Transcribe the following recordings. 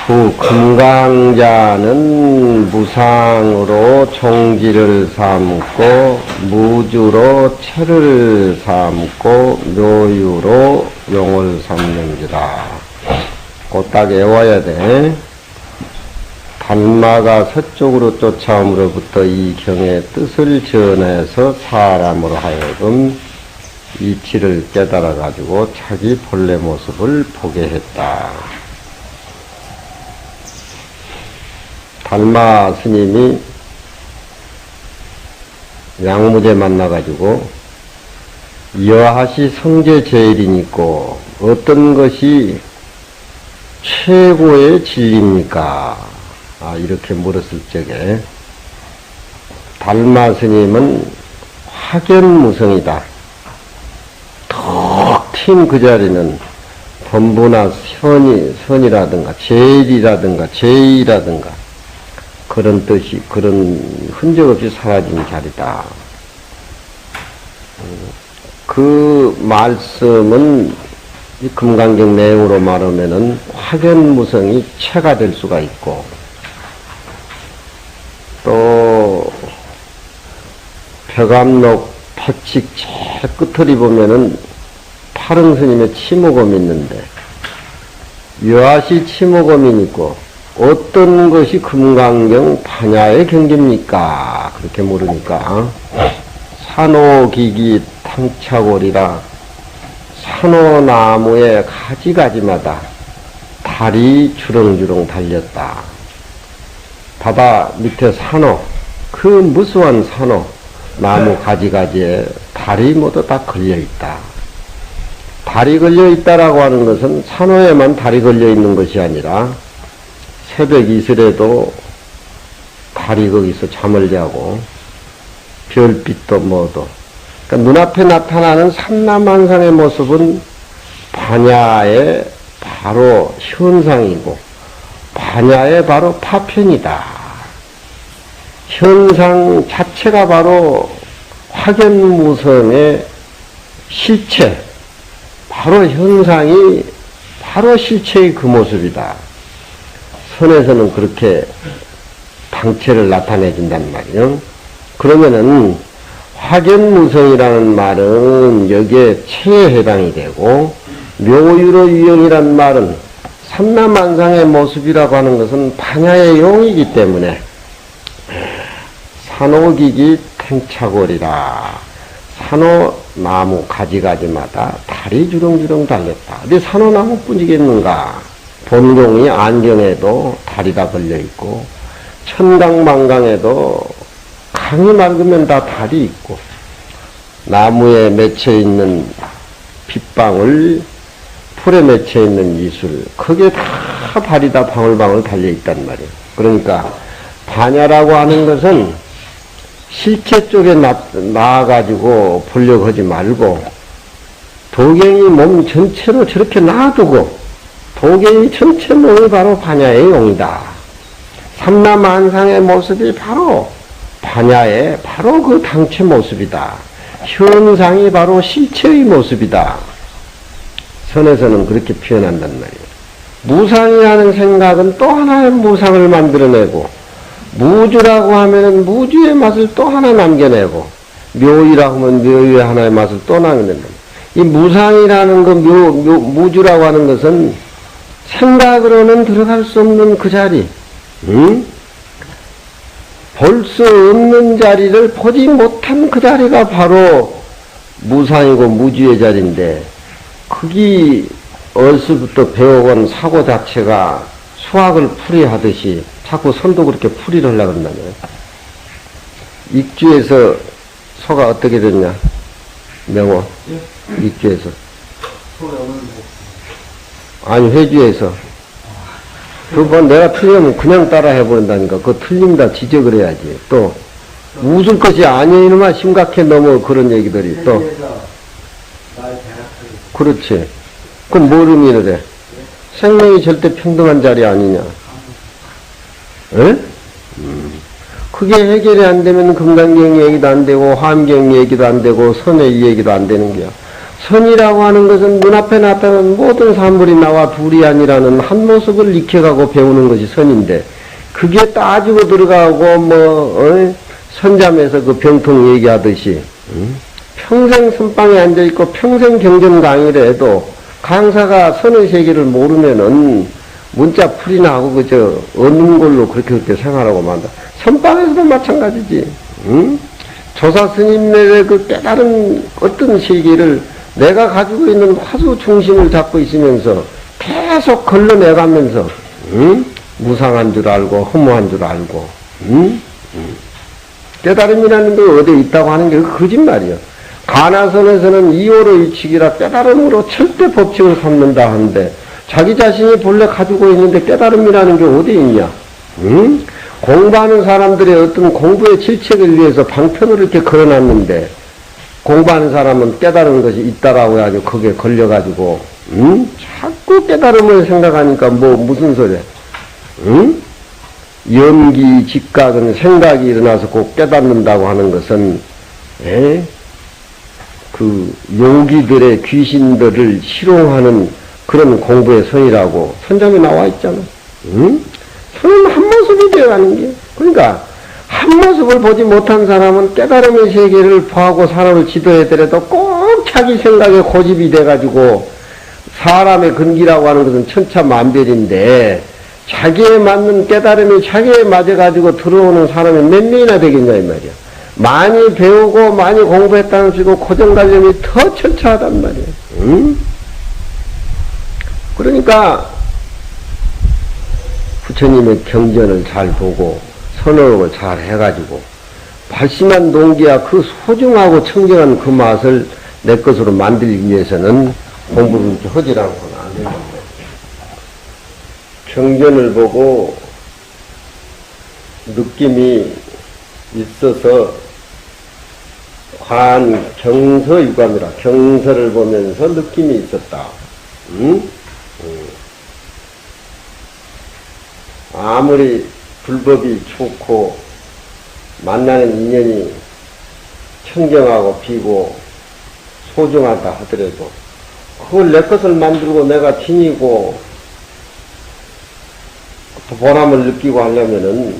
후 금강자는 무상으로 총지를 삼고 무주로 체를 삼고 묘유로 용을 삼는지라. 꼭 딱 외워야 돼. 달마가 서쪽으로 쫓아옴으로부터 이 경의 뜻을 전해서 사람으로 하여금 이치를 깨달아 가지고 자기 본래 모습을 보게 했다. 달마 스님이 양무제 만나가지고 여하시 성제 제일이니까 어떤 것이 최고의 진리입니까? 이렇게 물었을 적에 달마 스님은 확연무성이다. 턱 튄 그 자리는 범부나 선이라든가 제일이라든가 제의라든가 그런 뜻이, 그런 흔적 없이 사라진 자리다. 그 말씀은 이 금강경 내용으로 말하면은 확연무성이 체가 될 수가 있고, 또 벽암록 패칙 제 끝을 보면은 파릉 스님의 치모검이 있는데, 여하시 치모검이 있고, 어떤 것이 금강경 반야의 경계입니까? 그렇게 물으니까 산호기기 탕차골이라 산호나무의 가지가지마다 달이 주렁주렁 달렸다. 바다 밑에 산호, 그 무수한 산호 나무 가지가지에 달이 모두 다 걸려있다. 달이 걸려있다라고 하는 것은 산호에만 달이 걸려있는 것이 아니라 새벽 이슬에도 달이 거기서 잠을 자고 별빛도 뭐도, 그러니까 눈앞에 나타나는 삼라만상의 모습은 반야의 바로 현상이고 반야의 바로 파편이다. 현상 자체가 바로 확연무성의 실체, 바로 현상이 바로 실체의 그 모습이다. 선에서는 그렇게 당체를 나타내준단 말이요. 그러면은 확연무성이라는 말은 여기에 체에 해당이 되고, 묘유로 유형이란 말은 삼라만상의 모습이라고 하는 것은 반야의 용이기 때문에 산호기기 탱차골이라. 산호나무 가지가지마다 달이 주렁주렁 달렸다. 근데 산호나무뿐이겠는가? 본종이 안경에도 달이 다 걸려있고, 천강만강에도 강이 맑으면 다 달이 있고, 나무에 맺혀있는 빗방울, 풀에 맺혀있는 이술, 거기에 다 달이 다 방울방울 달려있단 말이에요. 그러니까 반야라고 하는 것은 실체 쪽에 나와가지고 보려고 하지 말고, 도경이 몸 전체로 저렇게 놔두고 도경이 전체 몸이 바로 반야의 용이다. 삼라만상의 모습이 바로 반야의 바로 그 당체 모습이다. 현상이 바로 실체의 모습이다. 선에서는 그렇게 표현한단 말이에요. 무상이라는 생각은 또 하나의 무상을 만들어내고, 무주라고 하면은 무주의 맛을 또 하나 남겨내고, 묘이라고 하면 묘의 하나의 맛을 또 남겨낸다. 이 무상이라는 그 무주라고 하는 것은 생각으로는 들어갈 수 없는 그 자리, 볼 수 없는 자리를 보지 못한 그 자리가 바로 무상이고 무주의 자리인데, 거기 어디서부터 배워온 사고 자체가 수학을 풀이하듯이 자꾸 선도 그렇게 풀이를 하려고 한다면, 익주에서 소가 어떻게 됐냐? 명호, 익주에서. 아니, 회주에서. 그건 내가 틀리면 그냥 따라 해버린다니까. 그거 틀린다 지적을 해야지. 또, 웃을 것이 아니야, 이놈아. 심각해, 너무 그런 얘기들이. 또. 그렇지. 그럼 뭘 의미를 해? 생명이 절대 평등한 자리 아니냐? 에? 그게 해결이 안 되면 금강경 얘기도 안 되고, 화엄경 얘기도 안 되고, 선의 얘기도 안 되는 거야. 선이라고 하는 것은 눈앞에 나타나는 모든 사물이 나와 둘이 아니라는 한 모습을 익혀가고 배우는 것이 선인데, 그게 따지고 들어가고 선잠에서 그 병통 얘기하듯이 평생 선방에 앉아있고 평생 경전 강의를 해도 강사가 선의 세계를 모르면은 문자 풀이나 하고 그저 얻는 걸로 그렇게 생활하고 만다. 선방에서도 마찬가지지. 조사 스님의 그 깨달은 어떤 세계를 내가 가지고 있는 화두 중심을 잡고 있으면서 계속 걸러내가면서 무상한 줄 알고 허무한 줄 알고 깨달음이라는 게 어디에 있다고 하는 게 거짓말이야. 가나선에서는 이호로 이치기라 깨달음으로 절대 법칙을 삼는다 하는데 자기 자신이 본래 가지고 있는데 깨달음이라는 게 어디에 있냐? 공부하는 사람들의 어떤 공부의 질책을 위해서 방편을 이렇게 걸어놨는데 공부하는 사람은 깨달은 것이 있다라고 해가지고 거기에 걸려가지고 자꾸 깨달음을 생각하니까 무슨 소리야? 염기 직각은 생각이 일어나서 꼭 깨닫는다고 하는 것은 그 요기들의 귀신들을 희롱하는 그런 공부의 선이라고 선점에 나와 있잖아. 선은 한 모습이 되어가는 게. 그러니까 한 모습을 보지 못한 사람은 깨달음의 세계를 보하고 사람을 지도해더라도 꼭 자기 생각에 고집이 돼가지고 사람의 근기라고 하는 것은 천차만별인데 자기에 맞는 깨달음이 자기에 맞아가지고 들어오는 사람이 몇 명이나 되겠냐 이 말이야. 많이 배우고 많이 공부했다는 식으로 고정관념이 더 천차하단 말이야. 그러니까 부처님의 경전을 잘 보고 선호를 잘 해가지고 발심한 동기야 그 소중하고 청정한 그 맛을 내 것으로 만들기 위해서는 공부를 하지 않고는 안 된다. 경전을 보고 느낌이 있어서 경서유감이라 경서를 보면서 느낌이 있었다. 아무리 불법이 좋고 만나는 인연이 청정하고 비고 소중하다 하더라도 그걸 내 것을 만들고 내가 지니고 보람을 느끼고 하려면은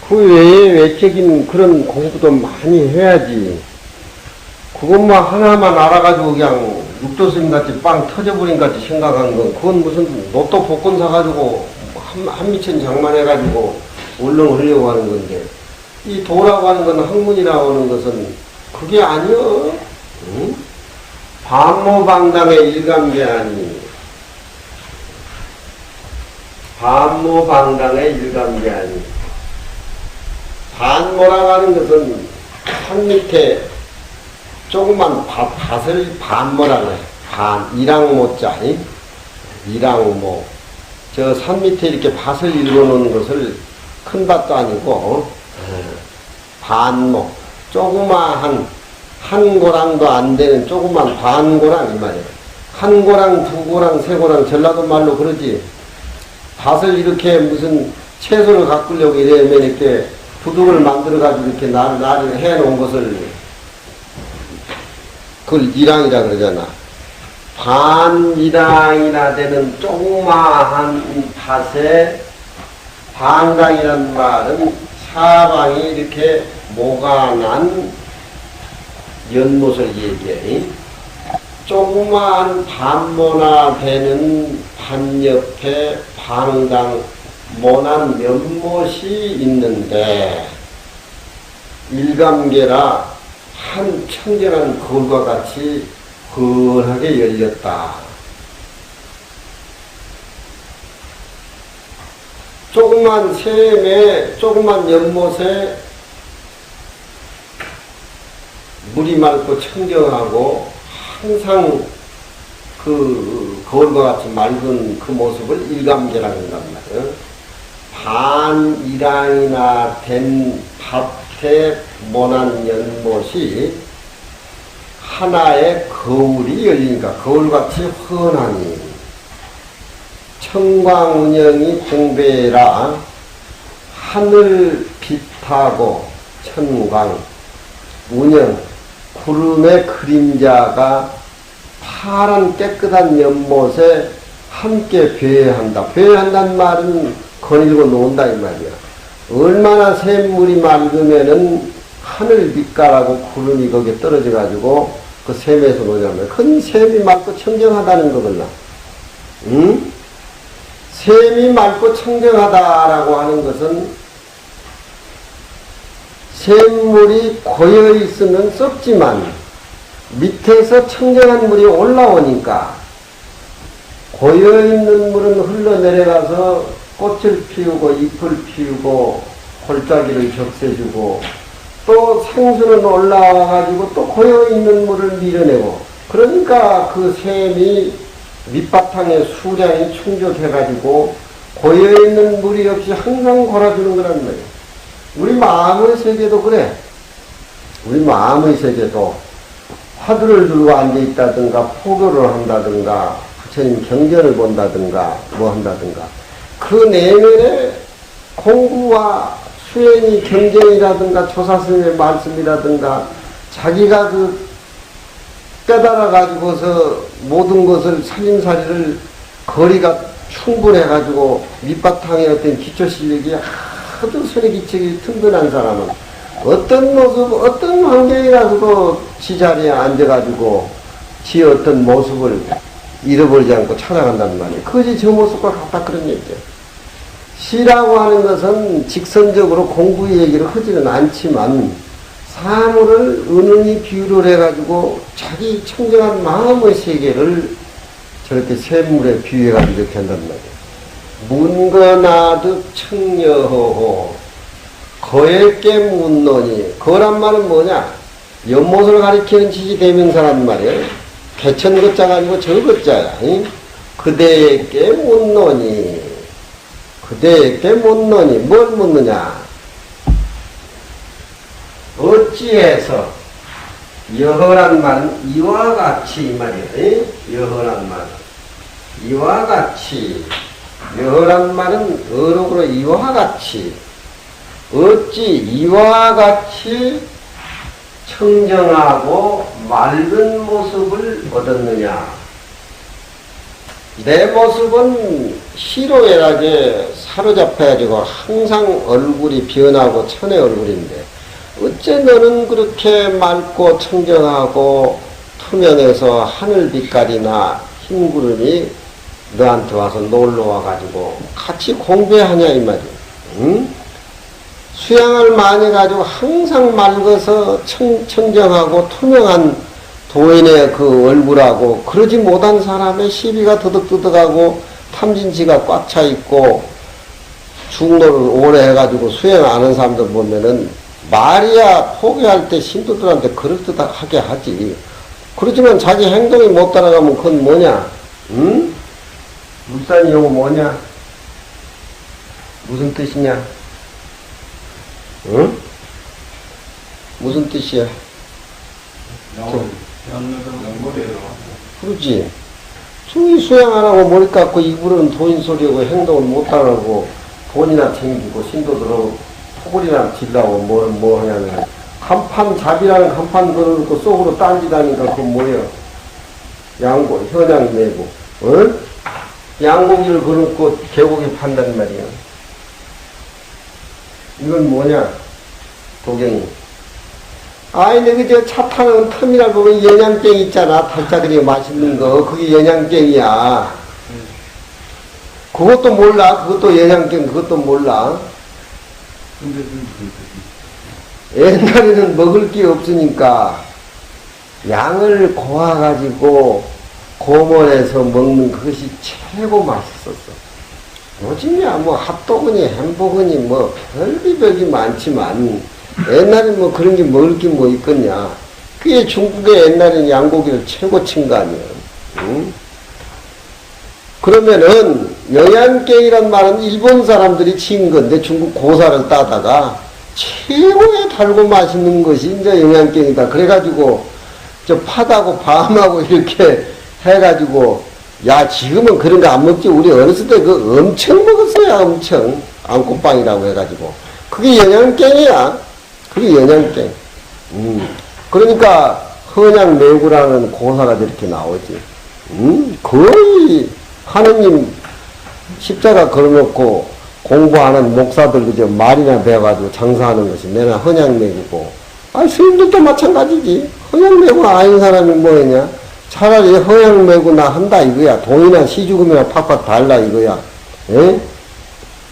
그 외에 외적인 그런 공부도 많이 해야지. 그것만 하나만 알아가지고 그냥 육도스님 같이 빵 터져버린 같이 생각한 건 그건 무슨 로또 복권 사가지고 한미천 장만해가지고 울렁하려고 하는 건데 이 도라고 하는 건 학문이라고 하는 것은 그게 아니여. 반모방당의 일감계 아니. 반모방당의 일감계 아니. 반모라고 하는 것은 산 밑에 조그만 밭을 반모라고 해. 일항모자, 일항모. 저 산 밑에 이렇게 밭을 일궈놓은 것을 큰 밭도 아니고, 반모. 조그마한, 한 고랑도 안 되는 조그만 반고랑, 이 말이에요. 한 고랑, 두 고랑, 세 고랑, 전라도 말로 그러지. 밭을 이렇게 무슨 채소를 가꾸려고 이러면 이렇게 부둑을 만들어가지고 이렇게 나를 해놓은 것을 그걸 일항이라 그러잖아. 반일항이나 되는 조그마한 밭에 반강이란 말은 사방이 이렇게 모가 난 연못을 얘기해. 조그마한 반모나 되는 반 옆에 반강 모난 연못이 있는데 일감계라 한 청정한 거울과 같이 건하게 열렸다. 조그만 샘에 조그만 연못에 물이 맑고 청정하고 항상 그 거울과 같이 맑은 그 모습을 일감계라는 한단 말이에요. 반일항이나 된 밭에 모난 연못이 하나의 거울이 열리니까 거울같이 훤하니 청광운영이 공배라 하늘 빛하고 천광 운영 구름의 그림자가 파란 깨끗한 연못에 함께 배회한다. 배회한다는 말은 거닐고 논다 이 말이야. 얼마나 샘물이 맑으면은 하늘 빛깔하고 구름이 거기에 떨어져 가지고 그 샘에서 노냐면 큰 샘이 맑고 청정하다는 거구나. 응? 샘이 맑고 청정하다라고 하는 것은 샘물이 고여 있으면 썩지만 밑에서 청정한 물이 올라오니까 고여 있는 물은 흘러내려가서 꽃을 피우고 잎을 피우고 골짜기를 적셔주고 또 생수는 올라와가지고 또 고여있는 물을 밀어내고 그러니까 그 샘이 밑바탕에 수량이 충족해가지고 고여있는 물이 없이 항상 골아주는 거란 말이에요. 우리 마음의 세계도 그래. 우리 마음의 세계도 화두를 들고 앉아있다든가 포교를 한다든가 부처님 경전을 본다든가 뭐 한다든가 그 내면에 공부와 수행이 경쟁이라든가 조사스님의 말씀이라든가 자기가 그 깨달아가지고서 모든 것을 살림살이를 거리가 충분해가지고 밑바탕에 어떤 기초실력이 하도 소리기책이 튼튼한 사람은 어떤 모습, 어떤 환경이라서도 지자리에 앉아가지고 지 어떤 모습을 잃어버리지 않고 찾아간단 말이에요. 그것이 저 모습과 같다 그런 얘기죠. 시라고 하는 것은 직선적으로 공부의 얘기를 하지는 않지만 사물을 은은히 비유를 해가지고 자기 청정한 마음의 세계를 저렇게 샘물에 비유해가지고 이렇게 한단 말이에요. 문거나득 청여허호 거액게 묻노니 거란 말은 뭐냐? 연못을 가리키는 지지대명사란 말이에요. 개천거자가 아니고 저거자야. 그대에게 묻노니 그대에게 묻노니 뭘 묻느냐? 어찌해서 여허란 말은 이와 같이 이 말이에요. 여허란 말은 이와 같이 여허란 말은 어록으로 이와 같이 어찌 이와 같이 청정하고 맑은 모습을 얻었느냐. 내 모습은 희로애락에 사로잡혀가지고 항상 얼굴이 변하고 천의 얼굴인데 어째 너는 그렇게 맑고 청정하고 투명해서 하늘 빛깔이나 흰 구름이 너한테 와서 놀러 와가지고 같이 공부하냐 이 말이야. 응? 수양을 많이 가지고 항상 맑아서 청정하고 투명한 도인의 그 얼굴하고 그러지 못한 사람의 시비가 더덕더덕하고 탐진치가 꽉 차 있고 중노를 오래 해가지고 수행 안 하는 사람들 보면은 말이야 포기할 때 신도들한테 그럴듯하게 하지. 그렇지만 자기 행동이 못 따라가면 그건 뭐냐? 응? 물산이 요거 뭐냐? 무슨 뜻이냐? 응? 무슨 뜻이야? 그러지. 중이 수양 안 하고 머리 깎고 입으로는 도인 소리하고 행동을 못 따라가고 돈이나 챙기고 신도들하고 토벌이나 질라고 뭐 하냐면 간판 잡이라는 간판 걸어놓고 속으로 딴짓하니까 그건 뭐야? 양고 현양 내고 응? 양고기를 걸어놓고 개고기 판단 말이야. 이건 뭐냐? 도경이. 아이, 내가 저 차 타는 터미널 보면 연양갱 있잖아. 달짜들이 맛있는 거. 그게 연양갱이야. 그것도 몰라. 그것도 연양갱, 그것도 몰라. 옛날에는 먹을 게 없으니까 양을 고아가지고 고문해서 먹는 그것이 최고 맛있었어. 요즘이야 뭐 핫도그니 햄버거니 뭐 별비별이 많지만 옛날에 뭐 그런 게 먹을 게 뭐 있겠냐. 그게 중국의 옛날에는 양고기를 최고 친 거 아니야. 응? 그러면은 영양갱이란 말은 일본 사람들이 친 건데 중국 고사를 따다가 최고의 달고 맛있는 것이 이제 영양갱이다. 그래가지고 저 팥하고 밤하고 이렇게 해가지고 야 지금은 그런 거 안 먹지. 우리 어렸을 때 그 엄청 먹었어요. 엄청 안꽃빵이라고 해가지고 그게 영양갱이야. 그게 영양갱. 그러니까 헌양매구라는 고사가 저렇게 나오지. 거의 하느님 십자가 걸어놓고 공부하는 목사들 그저 말이나 배워가지고 장사하는 것이 내나 헌양매구고, 스님들도 마찬가지지. 헌양매구가 아닌 사람이 뭐냐? 차라리 헌양매구나 한다 이거야. 돈이나 시주금이나 팍팍 달라 이거야. 에?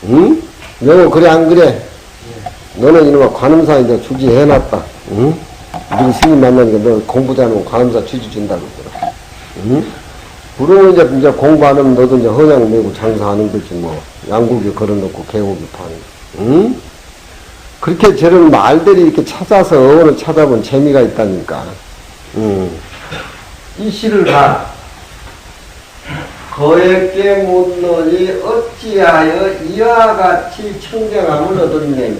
응? 너 그래 안 그래? 너는 이놈아 관음사 이제 주지 해놨다. 응? 우리 스님 만나니까 너 공부 잘하면 관음사 주지 준다고 그러더라. 응? 그러면 이제 공부 안 하면 너도 이제 헌양 메고 장사하는 거지 뭐. 양고기 걸어놓고 개고기 파는. 응? 그렇게 저런 말들이 이렇게 찾아서 어원을 찾아본 재미가 있다니까. 이 시를 봐. 거액게 묻노니 어찌하여 이와 같이 청정함을 얻었느냐.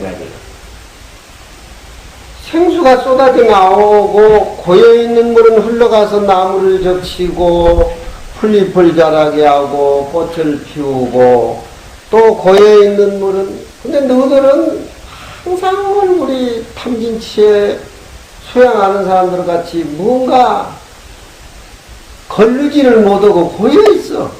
생수가 쏟아져 나오고 고여있는 물은 흘러가서 나무를 적시고 풀잎을 자라게 하고 꽃을 피우고, 또 고여있는 물은, 근데 너희들은 항상 우리 탐진치에 수양하는 사람들 같이 뭔가 걸르지를 못하고 고여있어.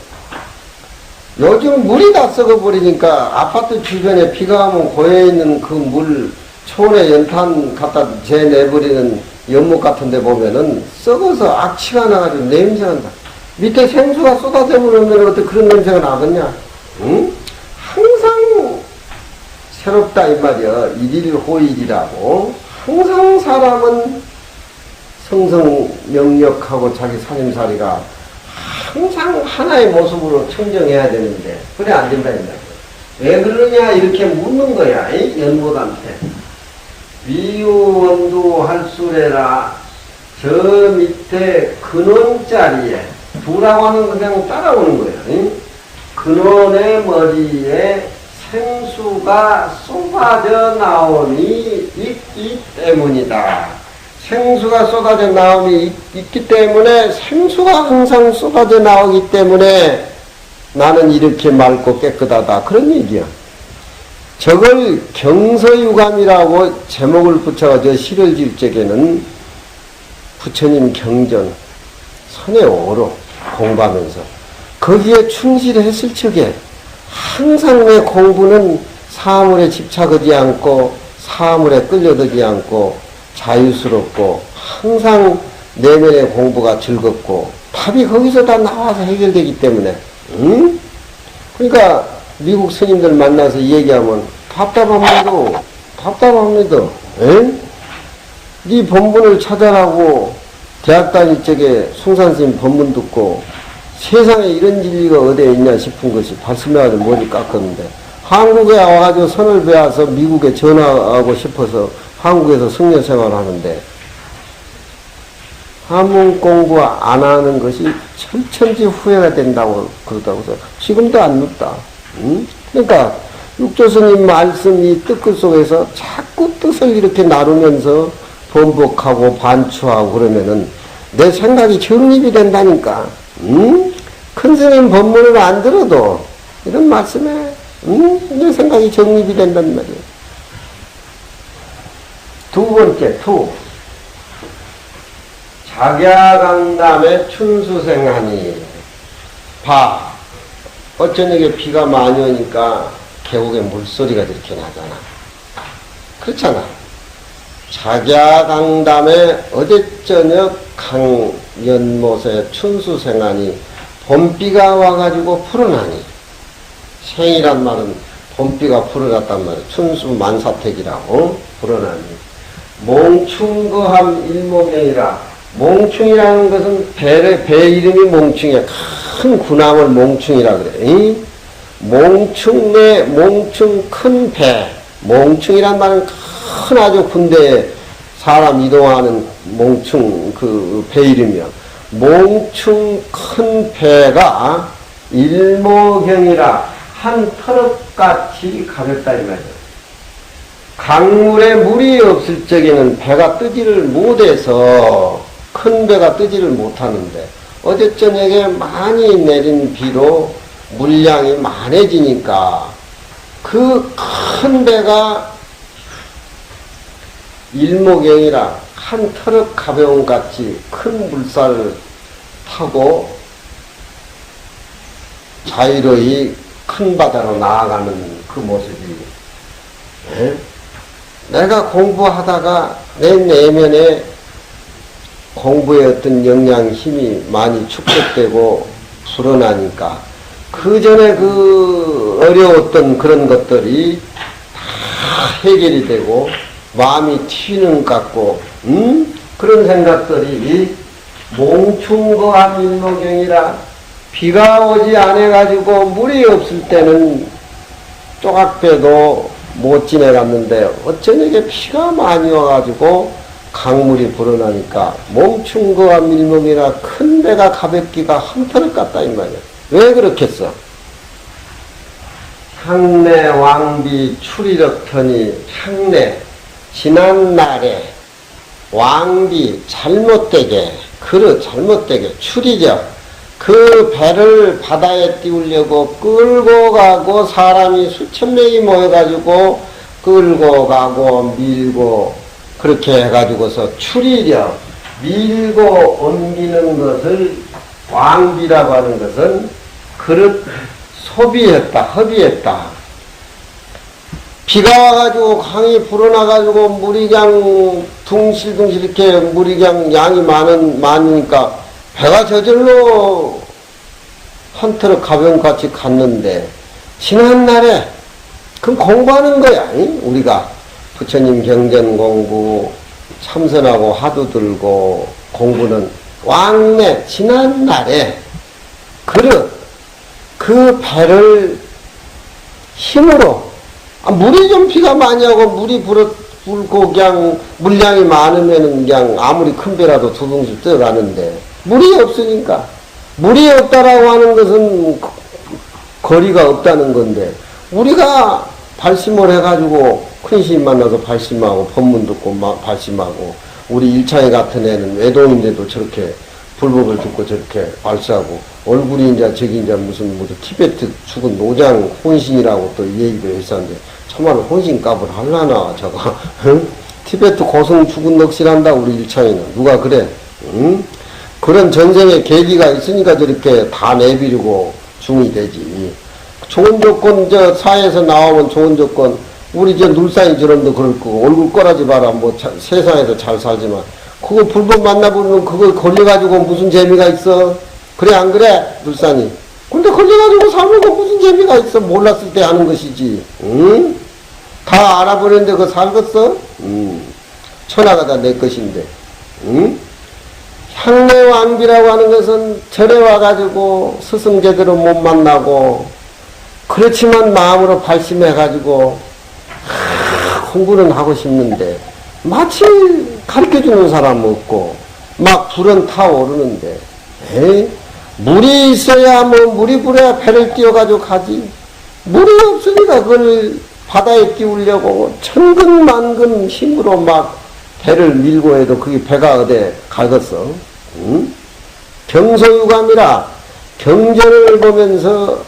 요즘 물이 다 썩어버리니까 아파트 주변에 비가 오면 고여있는 그 물, 초원에 연탄 갖다 재내버리는 연못 같은 데 보면은 썩어서 악취가 나가지고 냄새가 난다. 밑에 생수가 쏟아져 버리면 어떻게 그런 냄새가 나겠냐? 응? 항상 새롭다 이 말이야. 일일호일이라고. 항상 사람은 성성명력하고 자기 살림살이가 항상 하나의 모습으로 청정해야 되는데 그래 안 된다 이 말이야. 왜 그러냐 이렇게 묻는 거야. 연못한테. 위원도 할수래라. 저 밑에 근원자리에 두라고 하는 그냥 따라오는 거예요. 근원의 머리에 생수가 쏟아져 나옴이 있기 때문이다. 생수가 쏟아져 나옴이 있기 때문에 생수가 항상 쏟아져 나오기 때문에 나는 이렇게 맑고 깨끗하다. 그런 얘기야. 저걸 경서유감이라고 제목을 붙여가지고 시를 지을 적에는 부처님 경전, 선의 오로 공부하면서 거기에 충실했을 적에 항상 내 공부는 사물에 집착하지 않고 사물에 끌려들지 않고 자유스럽고 항상 내면의 공부가 즐겁고 답이 거기서 다 나와서 해결되기 때문에 그러니까 미국 스님들 만나서 얘기하면 답답합니다. 네 본분을 찾아라고 대학 다닐 적에 숭산스님 본문 듣고 세상에 이런 진리가 어디에 있냐 싶은 것이 발심해가지고 머리 깎았는데 한국에 와가지고 선을 배워서 미국에 전화하고 싶어서 한국에서 성녀 생활을 하는데 한문 공부 안 하는 것이 천천지 후회가 된다고 그러다고 해서 지금도 안 묻다. 그러니까 육조스님 말씀이 뜻글 속에서 자꾸 뜻을 이렇게 나누면서 번복하고 반추하고 그러면은 내 생각이 정립이 된다니까. 큰 스님 법문을 안 들어도 이런 말씀에 내 생각이 정립이 된단 말이에요. 두 번째, 작야강담에 춘수생하니. 봐. 어쩌녁에 비가 많이 오니까 계곡에 물소리가 이렇게 나잖아. 그렇잖아. 작야강담에 어제저녁 강연못에 춘수생하니. 봄비가 와가지고 풀어나니. 생이란 말은 봄비가 풀어났단 말이야. 춘수만사택이라고 풀어나니. 몽충거함 일목경이라. 몽충이라는 것은 배 이름이 몽충이야. 큰 군함을 몽충이라 그래. 몽충 큰 배. 몽충이란 말은 큰 아주 군대에 사람 이동하는 몽충 그 배 이름이야. 몽충 큰 배가 일모경이라 한 터럭같이 가볍다 이 말이야. 강물에 물이 없을 적에는 배가 뜨지를 못해서 큰 배가 뜨지를 못하는데 어제 저녁에 많이 내린 비로 물량이 많아지니까 그 큰 배가 일모경이라 한 트럭 가벼운 같이 큰 물살을 타고 자유로이 큰 바다로 나아가는 그 모습이, 에? 내가 공부하다가 내 내면에 공부의 어떤 영양 힘이 많이 축적되고 불어나니까 그 전에 그 어려웠던 그런 것들이 다 해결이 되고 마음이 튀는 것 같고, 그런 생각들이 몽충거한 일목경이라 비가 오지 않아가지고 물이 없을 때는 쪼각배도 못 지내갔는데 어쩌냐게 비가 많이 와가지고 강물이 불어나니까 몽충거한 밀목이라 큰 배가 가볍기가 한터럭 같다 이 말이야. 왜 그렇겠어? 향내 왕비 추리력터니 향내 지난 날에 왕비 잘못되게 그릇 잘못되게 추리력 그 배를 바다에 띄우려고 끌고 가고 사람이 수천 명이 모여가지고 끌고 가고 밀고 그렇게 해가지고서 추리력 밀고 옮기는 것을 왕비라고 하는 것은 그릇 소비했다 허비했다. 비가 와가지고 강이 불어나가지고 물이 그냥 둥실둥실 이렇게 물이 그냥 양이 많으니까 배가 저절로 한 트럭 가벼운 같이 갔는데 지난날에 그럼 공부하는 거야. 우리가 부처님 경전 공부 참선하고 화두 들고 공부는 왕래 지난날에 그릇 그 배를 힘으로 물이 좀 비가 많이 하고 물이 불고 그냥 물량이 많으면 그냥 아무리 큰 배라도 두둥실 떠가는데 물이 없으니까 물이 없다라고 하는 것은 거리가 없다는 건데 우리가 발심을 해가지고 큰 스님 만나서 발심하고 법문 듣고 발심하고 우리 일창이 같은 애는 외동인데도 저렇게 불법을 듣고 저렇게 발사하고 얼굴이 이제 저기 이제 무슨 티베트 죽은 노장 혼신이라고 또 얘기를 했었는데 참말로 혼신값을 할라나 저거 응? 티베트 고성 죽은 넋이란다 우리 일창이는 누가 그래? 응? 그런 전생의 계기가 있으니까 저렇게 다 내비르고 중이 되지. 좋은 조건, 사회에서 나오면 좋은 조건, 우리 눌산이 저런도 그럴 거고, 얼굴 꺼라지 마라, 세상에서 잘 살지만, 그거 불법 만나보면 그거 걸려가지고 무슨 재미가 있어? 그래, 안 그래? 눌산이. 근데 걸려가지고 살면 그 무슨 재미가 있어? 몰랐을 때 하는 것이지. 응? 다 알아버렸는데 그거 살겠어? 천하가 다 내 것인데. 응? 향내왕비라고 하는 것은 절에 와가지고 스승 제대로 못 만나고 그렇지만 마음으로 발심해가지고 공부는 하고 싶는데 마치 가르쳐주는 사람 없고 막 불은 타오르는데 물이 있어야 물이 불어야 배를 띄워가지고 가지 물이 없으니까 그걸 바다에 띄우려고 천근만근 힘으로 막 배를 밀고 해도 그게 배가 어디 가겠어? 응? 경소유감이라 경전을 보면서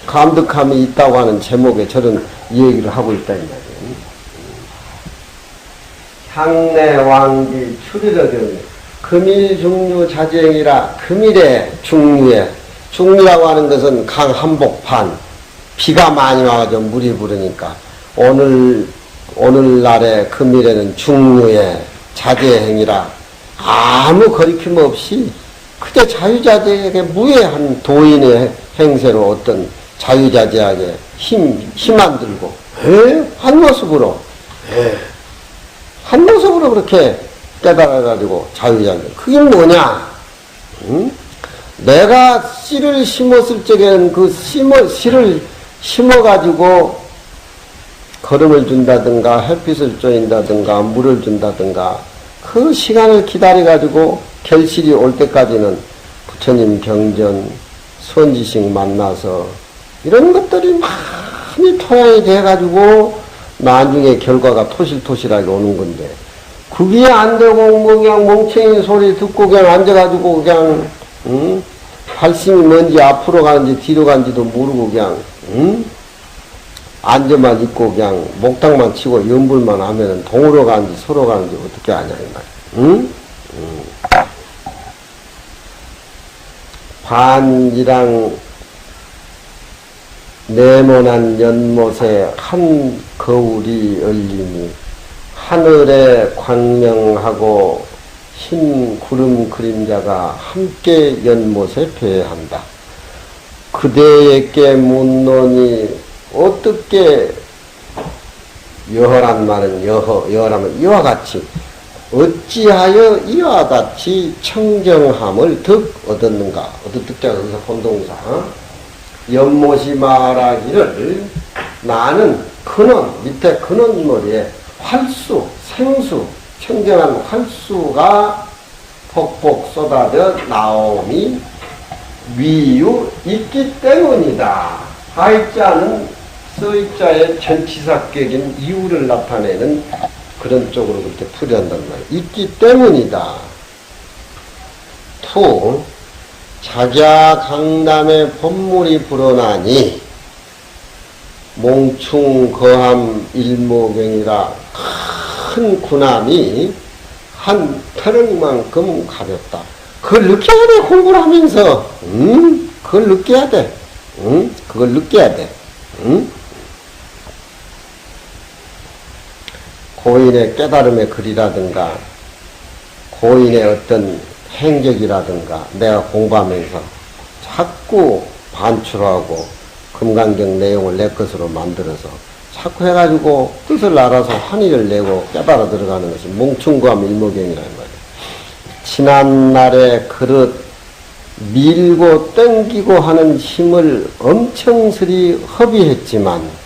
감득함이 있다고 하는 제목의 저런 얘기를 하고 있다 이 말이에요. 향내 왕비 추리러경 금일 중류 자제행이라 금일의 중류라고 하는 것은 강 한복판 비가 많이 와가지고 물이 부르니까 오늘날의 금일에는 중류의 자제행이라 아무 거리낌 없이 그저 자유자재하게 무해한 도인의 행세로 어떤 자유자재하게 힘 안 들고 한 모습으로 그렇게 깨달아가지고 자유자재 그게 뭐냐? 응? 내가 씨를 심었을 적에는 그 씨를 심어가지고 걸음을 준다든가 햇빛을 쬐인다든가 물을 준다든가 그 시간을 기다려가지고 결실이 올 때까지는 부처님 경전, 선지식 만나서 이런 것들이 많이 토양이 돼가지고 나중에 결과가 토실토실하게 오는 건데 그게 안 되고 그냥 멍청이 소리 듣고 그냥 앉아가지고 그냥 발심이 뭔지 앞으로 가는지 뒤로 가는지도 모르고 그냥 앉아만 있고 그냥 목탁만 치고 연불만 하면은 동으로 가는지 서로 가는지 어떻게 아냐 이 말이야. 응? 반이랑 네모난 연못에 한 거울이 열리니 하늘에 광명하고 흰 구름 그림자가 함께 연못에 배한다. 그대에게 묻노니 어떻게 여허란 말은 여허라면 이와 같이 어찌하여 이와 같이 청정함을 득 얻었는가? 얻었득자가 여기서 혼동사. 연못이 말하기를 나는 근원, 밑에 근원머리에 활수, 생수, 청정한 활수가 폭폭 쏟아져 나옴이 위유 있기 때문이다. 하이자는 서이자의 전치사격인 이유를 나타내는 그런 쪽으로 그렇게 풀이한단 말이에요. 있기 때문이다. 투, 자자 강남에 법물이 불어나니 몽충 거함 일모경이라 큰 군함이 한 태릉만큼 가볍다. 그걸 느껴야 돼. 공부를 하면서. 그걸 느껴야 돼. 그걸 느껴야 돼. 고인의 깨달음의 글이라든가 고인의 어떤 행적이라든가 내가 공부하면서 자꾸 반출하고 금강경 내용을 내 것으로 만들어서 자꾸 해가지고 뜻을 알아서 환희를 내고 깨달아 들어가는 것이 몽충구함 일모경이라는 말이에요. 지난날에 그릇 밀고 땡기고 하는 힘을 엄청스리 허비했지만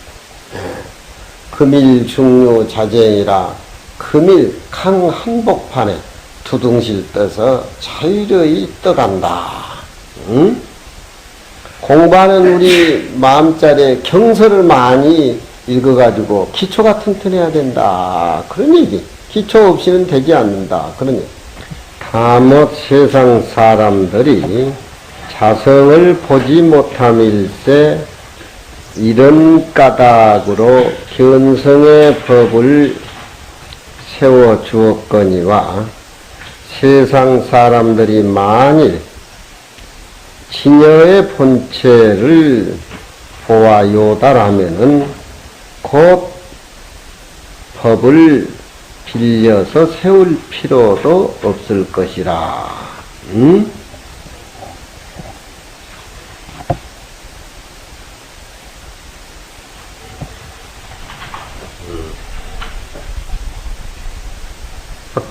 금일 중류 자제이라 금일 강 한복판에 두둥실 떠서 자유로이 떠간다. 응? 공부하는 우리 마음자리에 경서를 많이 읽어가지고 기초가 튼튼해야 된다. 그런 얘기. 기초 없이는 되지 않는다. 그런 얘기. 다못 세상 사람들이 자성을 보지 못함일세 이런 까닭으로 견성의 법을 세워 주었거니와 세상 사람들이 만일 진여의 본체를 보아 요달하면은 곧 법을 빌려서 세울 필요도 없을 것이라.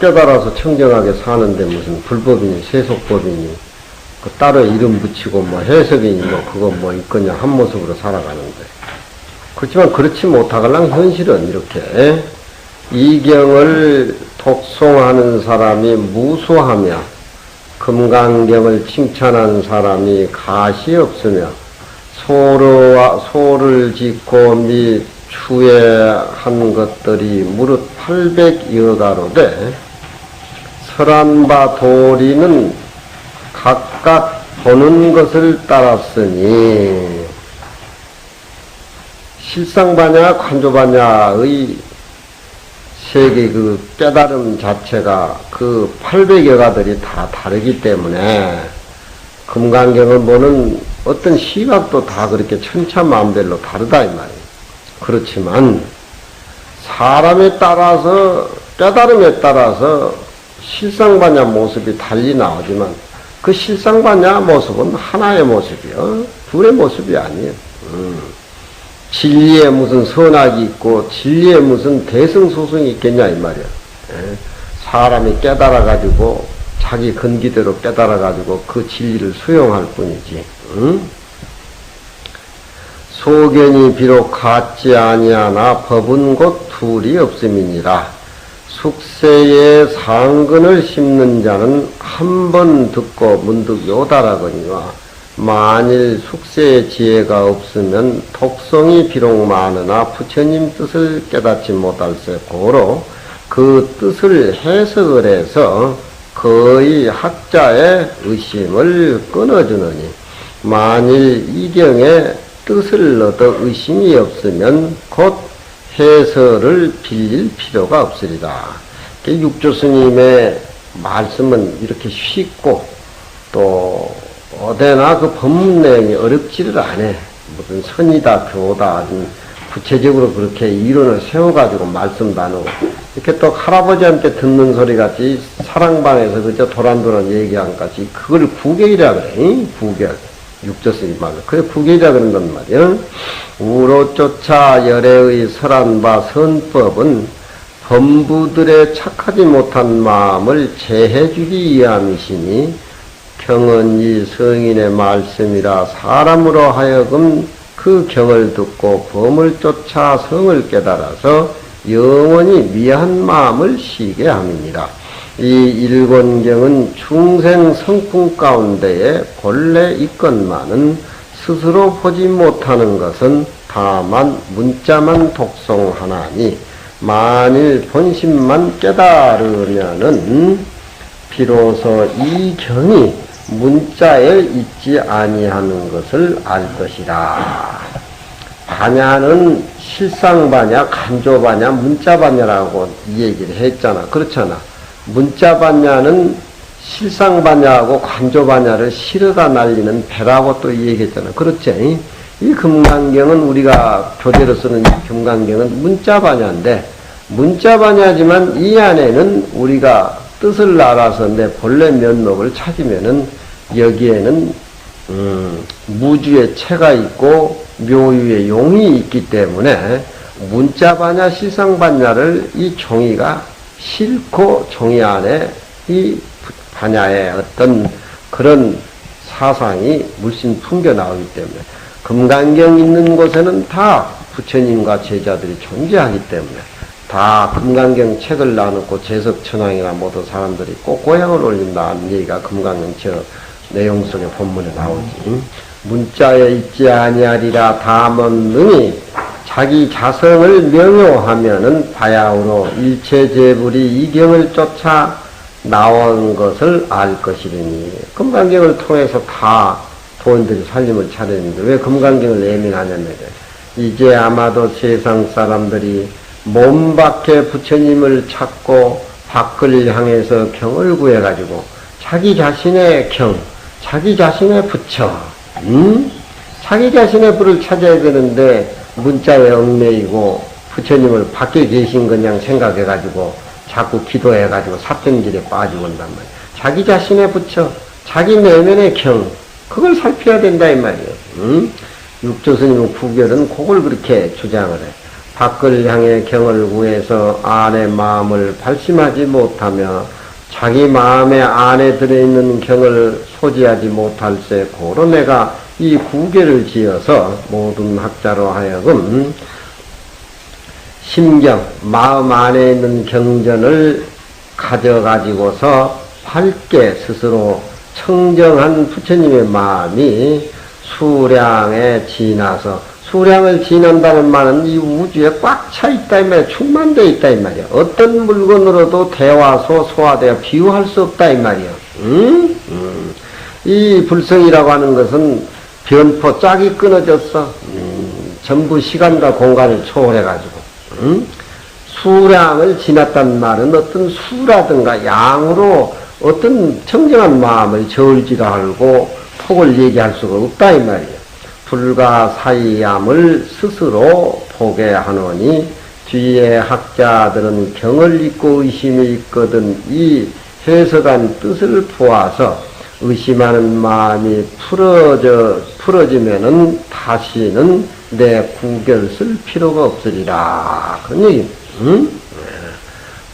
깨달아서 청정하게 사는데 무슨 불법이니 세속법이니 그 따로 이름 붙이고 뭐 해석이니 뭐 그거 뭐 있거냐 한 모습으로 살아가는데 그렇지만 그렇지 못하갈랑 현실은 이렇게 이경을 독송하는 사람이 무수하며 금강경을 칭찬하는 사람이 가시 없으며 소를 짓고 및 추해한 것들이 무릇 800여가로되 설한바 도리는 각각 보는 것을 따랐으니 실상바냐 관조바냐의 세계 그 깨달음 자체가 그 800여가들이 다 다르기 때문에 금강경을 보는 어떤 시각도 다 그렇게 천차만별로 다르다 이 말이에요. 그렇지만 사람에 따라서 깨달음에 따라서 실상반야 모습이 달리 나오지만 그 실상반야 모습은 하나의 모습이요. 둘의 모습이 아니에요. 진리에 무슨 선악이 있고 진리에 무슨 대승소승이 있겠냐 이 말이야. 사람이 깨달아가지고 자기 근기대로 깨달아가지고 그 진리를 수용할 뿐이지. 소견이 비록 같지 아니하나 법은 곧 둘이 없음이니라. 숙세에 상근을 심는 자는 한 번 듣고 문득 요달하거니와 만일 숙세의 지혜가 없으면 독성이 비록 많으나 부처님 뜻을 깨닫지 못할세 고로 그 뜻을 해석을 해서 거의 학자의 의심을 끊어주느니 만일 이경에 뜻을 얻어 의심이 없으면 곧 해설을 빌릴 필요가 없으리다. 육조 스님의 말씀은 이렇게 쉽고 또 어디나 그 법문 내용이 어렵지를 않아. 무슨 선이다 교다 아주 구체적으로 그렇게 이론을 세워가지고 말씀 나누고 이렇게 또 할아버지한테 듣는 소리 같이 사랑방에서 그저 도란도란 얘기한 같이 그걸 구결이라 그래. 응? 구결. 육조 스님 말로. 그래 구결이라 그런단 말이야. 우로조차 열애의 설한 바 선법은 범부들의 착하지 못한 마음을 제해주기 위함이시니 경은 이 성인의 말씀이라 사람으로 하여금 그 경을 듣고 범을 쫓아 성을 깨달아서 영원히 미한 마음을 쉬게 함이니라. 이 일본경은 중생 성품 가운데에 본래 있건만은 스스로 보지 못하는 것은 다만 문자만 독송하나니 만일 본심만 깨달으면은 비로소 이 경이 문자에 있지 아니하는 것을 알 것이라. 반야는 실상반야, 간조반야, 문자반야라고 이 얘기를 했잖아. 그렇잖아. 문자반야는 실상반야하고 간조반야를 실어다 날리는 배라고 또 얘기했잖아. 그렇지? 이 금강경은 우리가 교재로 쓰는 이 금강경은 문자반야인데 문자반야지만 이 안에는 우리가 뜻을 알아서 내 본래 면목을 찾으면은 여기에는 무주의 체가 있고 묘유의 용이 있기 때문에 문자반야 실상반야를 이 종이가 싫고 종이 안에 이 반야의 어떤 그런 사상이 물씬 풍겨 나오기 때문에 금강경 있는 곳에는 다 부처님과 제자들이 존재하기 때문에 다 금강경 책을 놔놓고 제석천왕이나 모두 사람들이 꼭 고향을 올린다는 얘기가 금강경 저 내용 속에 본문에 나오지. 문자에 있지 아니하리라 다만 능히 자기 자성을 명효하면은 바야흐로 일체 재불이 이 경을 쫓아 나온 것을 알 것이리니. 금강경을 통해서 다 도인들이 살림을 차리는데 왜 금강경을 예민하냐면 이제 아마도 세상 사람들이 몸 밖에 부처님을 찾고 밖을 향해서 경을 구해가지고 자기 자신의 경, 자기 자신의 부처, 자기 자신의 부를 찾아야 되는데 문자에 얽매이고 부처님을 밖에 계신 그냥 생각해가지고 자꾸 기도해가지고 사편길에 빠지고 온단 말이야. 자기 자신의 부처, 자기 내면의 경, 그걸 살펴야 된다 이 말이에요. 육조스님의 구결은 그걸 그렇게 주장을 해. 밖을 향해 경을 구해서 안의 마음을 발심하지 못하며 자기 마음의 안에 들어있는 경을 소지하지 못할세 고로 내가 이 구계를 지어서 모든 학자로 하여금 심경, 마음 안에 있는 경전을 가져가지고서 밝게 스스로 청정한 부처님의 마음이 수량에 지나서 수량을 지난다는 말은 이 우주에 꽉 차 있다 이 말이야. 충만되어 있다 이 말이야. 어떤 물건으로도 대화소 소화되어 비유할 수 없다 이 말이야. 이 불성이라고 하는 것은 변포 짝이 끊어졌어. 전부 시간과 공간을 초월해가지고. 수량을 지났단 말은 어떤 수라든가 양으로 어떤 청정한 마음을 저울지라 하고 폭을 얘기할 수가 없다 이 말이야. 불가사의함을 스스로 보게 하노니 뒤에 학자들은 경을 잊고 의심이 있거든 이 해석한 뜻을 보아서 의심하는 마음이 풀어지면은 다시는 내 구결 쓸 필요가 없으리라. 그런 얘기.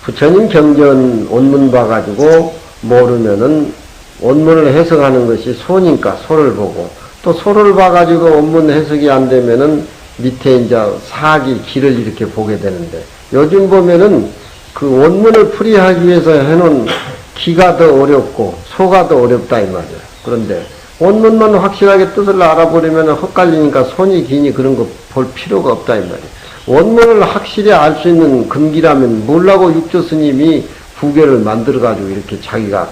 부처님 경전 원문 봐가지고 모르면은 원문을 해석하는 것이 소니까 소를 보고 또 소를 봐가지고 원문 해석이 안 되면은 밑에 이제 사기 길을 이렇게 보게 되는데 요즘 보면은 그 원문을 풀이하기 위해서 해놓은 기가 더 어렵고 소가 더 어렵다 이 말이야. 그런데 원문만 확실하게 뜻을 알아버리면 헛갈리니까 손이 기니 그런 거 볼 필요가 없다 이 말이야. 원문을 확실히 알 수 있는 근기라면 뭘라고 육조 스님이 구결을 만들어가지고 이렇게 자기가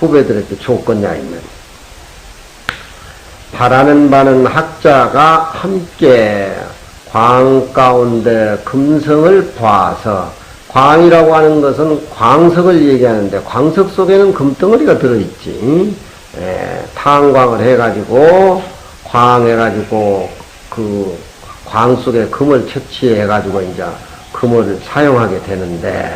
후배들에게 줬겠냐 이 말이야. 바라는 바는 학자가 함께 광 가운데 금성을 봐서 광이라고 하는 것은 광석을 얘기하는데 광석 속에는 금덩어리가 들어있지. 탄광을 해가지고 광해가지고 그 광 속에 금을 채취해가지고 이제 금을 사용하게 되는데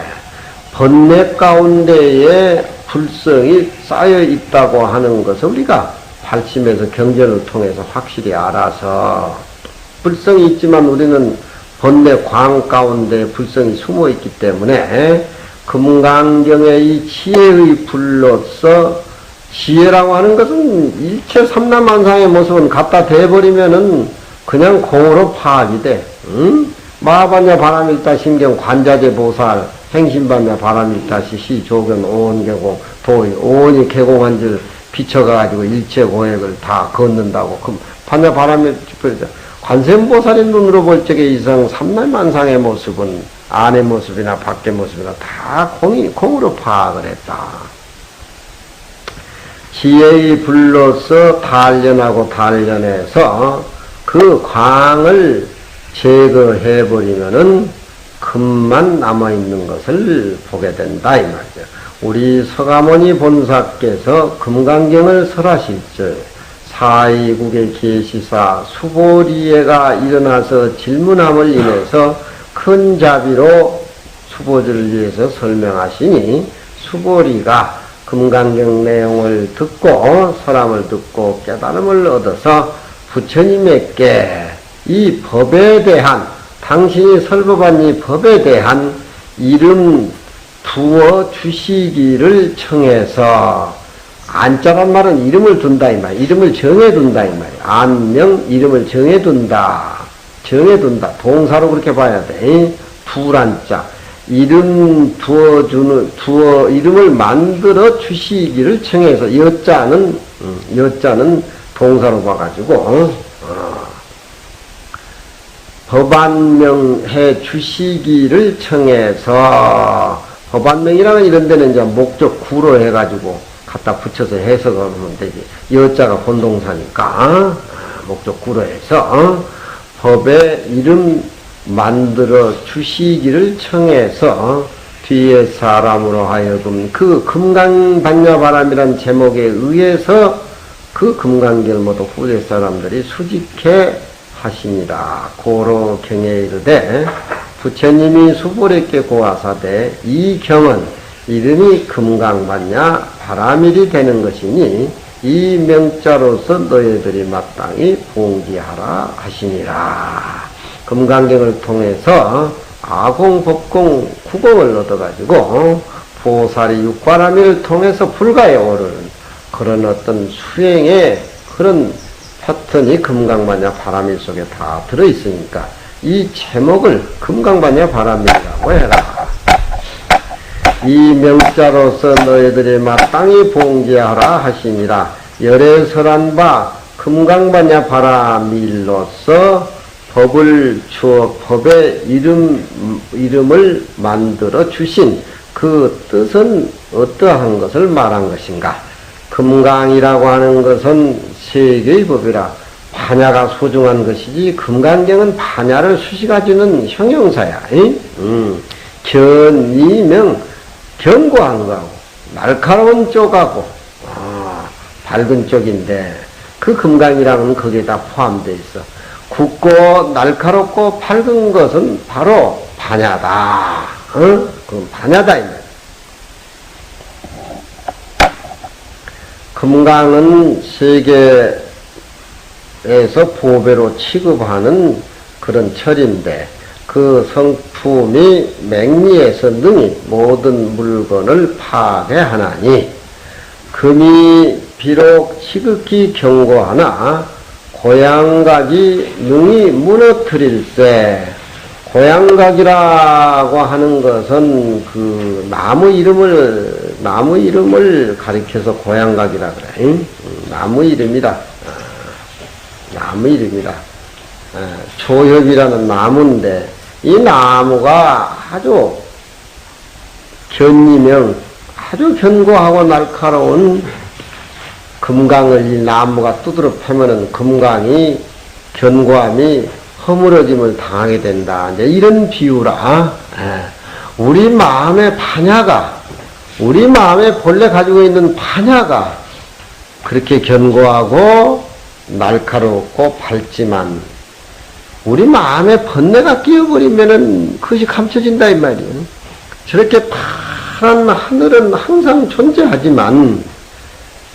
번뇌 가운데에 불성이 쌓여 있다고 하는 것을 우리가 발심해서 경전을 통해서 확실히 알아서 불성이 있지만 우리는 번뇌 광 가운데 불성이 숨어 있기 때문에 금강경의 이 지혜의 불로서 지혜라고 하는 것은 일체 삼라만상의 모습은 갖다 대버리면은 그냥 공으로 파악이 돼. 응? 마하반야 바람일타 신경 관자재 보살 행신반야 바람일타 시 조견 오온계공 도의 오온이 개공한 줄 비춰가지고 일체 고액을 다 걷는다고. 그럼 반야 바람일타 관세음보살의 눈으로 볼 적에 이상 삼라만상의 모습은 안의 모습이나 밖의 모습이나 다 공으로 파악을 했다. 지혜의 불로서 단련하고 단련해서 그 광을 제거해버리면은 금만 남아있는 것을 보게 된다, 이 말이죠. 우리 서가모니 본사께서 금강경을 설하실 적, 사이국의 계시사 수보리에가 일어나서 질문함을 인해서 큰 자비로 수보지를 위해서 설명하시니, 수보리가 금강경 내용을 듣고, 설함을 듣고 깨달음을 얻어서 부처님에게 이 법에 대한, 당신이 설법한 이 법에 대한 이름 두어 주시기를 청해서, 안자란 말은 이름을 둔다 이 말, 이름을 정해둔다 이 말이야. 안명 이름을 정해둔다. 정해둔다. 동사로 그렇게 봐야 돼. 두란자. 이름 이름을 만들어 주시기를 청해서, 여자는 동사로 봐가지고, 법안명해 주시기를 청해서, 법안명이라면 이런 데는 이제 목적 구로 해가지고 갖다 붙여서 해석을 하면 되지. 여자가 본동사니까, 목적 구로 해서, 법의 이름 만들어 주시기를 청해서, 뒤에 사람으로 하여금 그 금강반야바람이란 제목에 의해서 그 금강경을 모두 후대 사람들이 수직해 하시니라. 고로 경에 이르되 부처님이 수보리께 고하사대 이 경은 이름이 금강반야 바라밀이 되는 것이니 이 명자로서 너희들이 마땅히 봉지하라 하시니라. 금강경을 통해서 아공, 법공, 구공을 얻어가지고 보살이 육바라밀을 통해서 불가에 오르는 그런 어떤 수행의 그런 패턴이 금강반야 바라밀 속에 다 들어있으니까 이 제목을 금강반야 바라밀이라고 해라. 이 명자로서 너희들이 마땅히 봉제하라 하시니라. 열애설한 바 금강반야 바라밀로서 법을 주어 법의 이름을 만들어 주신 그 뜻은 어떠한 것을 말한 것인가? 금강이라고 하는 것은 세계의 법이라 반야가 소중한 것이지 금강경은 반야를 수식해주는 형용사야. 견이명 견고한 거하고 날카로운 쪽하고 밝은 쪽인데 그 금강이라는 거기에 다 포함되어 있어. 굵고 날카롭고 밝은 것은 바로 반야다. 그럼 반야다 이 말이야. 금강은 세계에서 보배로 취급하는 그런 철인데 그 성품이 맹리에서 능히 모든 물건을 파괴하나니 금이 비록 지극히 견고하나 고양각이 능히 무너뜨릴세. 고양각이라고 하는 것은 그 나무 이름을 가리켜서 고양각이라 그래. 나무 이름이다. 나무 이름이다. 초협이라는 나무인데 이 나무가 아주 견이명 아주 견고하고 날카로운 금강을 이 나무가 두드러 패면은 금강이 견고함이 허물어짐을 당하게 된다. 이제 이런 비유라. 우리 마음의 반야가, 우리 마음에 본래 가지고 있는 반야가 그렇게 견고하고 날카롭고 밝지만 우리 마음에 번뇌가 끼어버리면은 그것이 감춰진다 이 말이에요. 저렇게 파란 하늘은 항상 존재하지만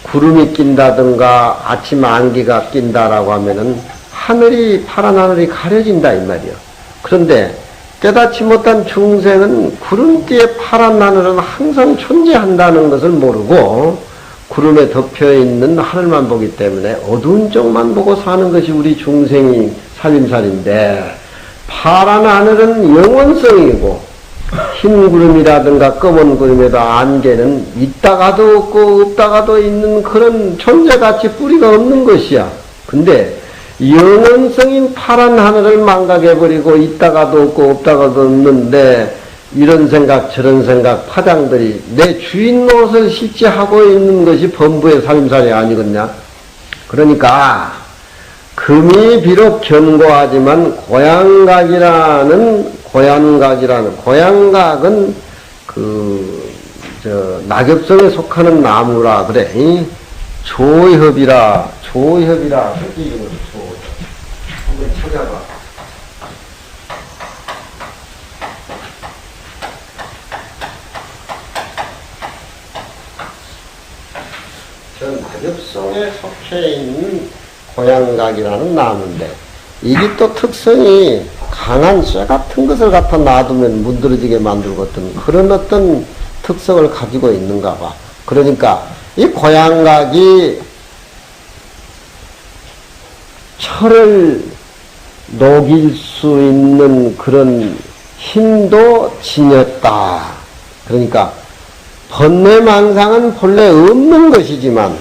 구름이 낀다든가 아침 안개가 낀다라고 하면은 하늘이 파란 하늘이 가려진다 이 말이에요. 그런데 깨닫지 못한 중생은 구름 뒤에 파란 하늘은 항상 존재한다는 것을 모르고 구름에 덮여있는 하늘만 보기 때문에 어두운 쪽만 보고 사는 것이 우리 중생이 살림살인데, 파란 하늘은 영원성이고 흰 구름이라든가 검은 구름에도 안개는 있다가도 없고 없다가도 있는 그런 존재같이 뿌리가 없는 것이야. 근데 영원성인 파란 하늘을 망각해버리고 있다가도 없고 없다가도 없는데 이런 생각 저런 생각 파장들이 내 주인 노릇을 실제 하고 있는 것이 범부의 살림살이 아니겠냐. 그러니까 금이 비록 견고하지만 고향각은 낙엽성에 속하는 나무라 그래. 조협이라 그렇게 이름을 조협. 한번 찾아봐. 저 낙엽성에 속해 있는 고향각이라는 나무인데, 이게 또 특성이 강한 쇠 같은 것을 갖다 놔두면 문드러지게 만들거든. 그런 어떤 특성을 가지고 있는가 봐. 그러니까 이 고향각이 철을 녹일 수 있는 그런 힘도 지녔다. 그러니까 번뇌망상은 본래 없는 것이지만,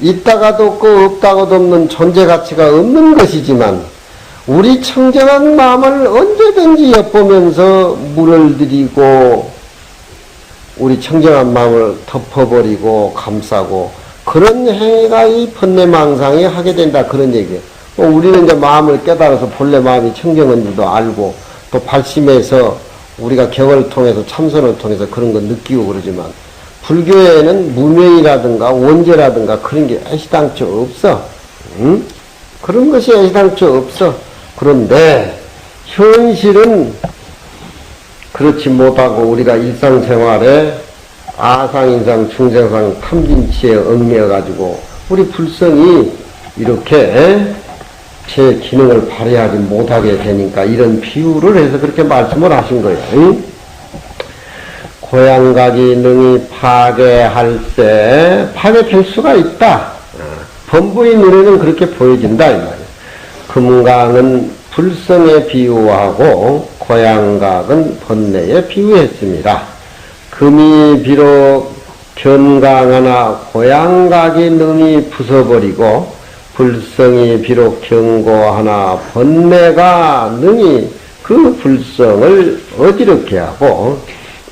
있다가도 없고 없다가도 없는 존재 가치가 없는 것이지만, 우리 청정한 마음을 언제든지 엿보면서 물을 들이고 우리 청정한 마음을 덮어버리고 감싸고 그런 행위가 이 번뇌망상이 하게 된다, 그런 얘기예요. 우리는 이제 마음을 깨달아서 본래 마음이 청정한 줄도 알고 또 발심해서 우리가 경을 통해서 참선을 통해서 그런 거 느끼고 그러지만, 불교에는 무명이라든가 원죄라든가 그런 게 애시당초 없어. 응? 그런 것이 애시당초 없어. 그런데 현실은 그렇지 못하고 우리가 일상생활에 아상인상 중생상 탐진치에 얽매여가지고 우리 불성이 이렇게 제 기능을 발휘하지 못하게 되니까 이런 비유를 해서 그렇게 말씀을 하신 거예요. 응? 고향각이 능히 파괴할세, 파괴될 수가 있다. 범부의 눈에는 그렇게 보여진다 이 말이에요. 금강은 불성에 비유하고 고향각은 번뇌에 비유했습니다. 금이 비록 견강하나 고향각이 능히 부숴버리고, 불성이 비록 견고하나 번뇌가 능히 그 불성을 어지럽게 하고,